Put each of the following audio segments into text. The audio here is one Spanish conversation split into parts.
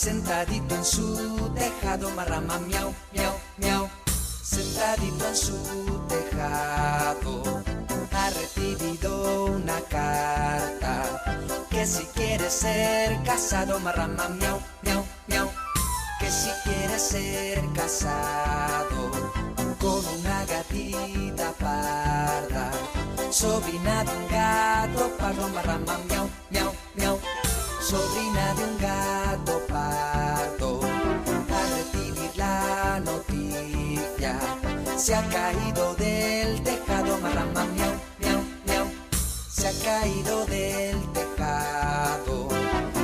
Sentadito en su tejado, marrama miau, miau, miau. Sentadito en su tejado, ha recibido una carta que si quiere ser casado, marrama miau, miau, miau. Que si quiere ser casado con una gatita parda, sobrina de un gato pardo, marrama miau, miau, miau. Sobrina de un gato pardo, al recibir la noticia, se ha caído del tejado, marrama miau, miau, miau. Se ha caído del tejado,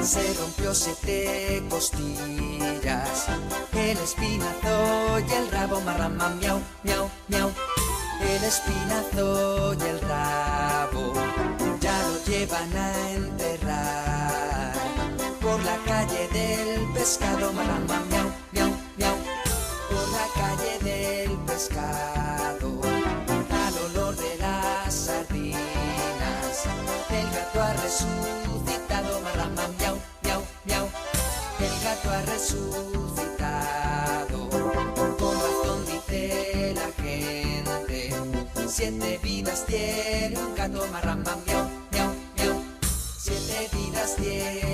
se rompió 7 costillas, el espinazo y el rabo, marrama miau, miau, miau. El espinazo y el rabo ya lo llevan a enterrar por la calle del pescado, marrama miau, miau, miau. Por la calle del pescado, al olor de las sardinas, el gato ha resucitado, marrama miau, miau, miau. El gato ha resucitado, con razón dice la gente, 7 vidas tiene un gato, marrama miau, miau, miau. 7 vidas tiene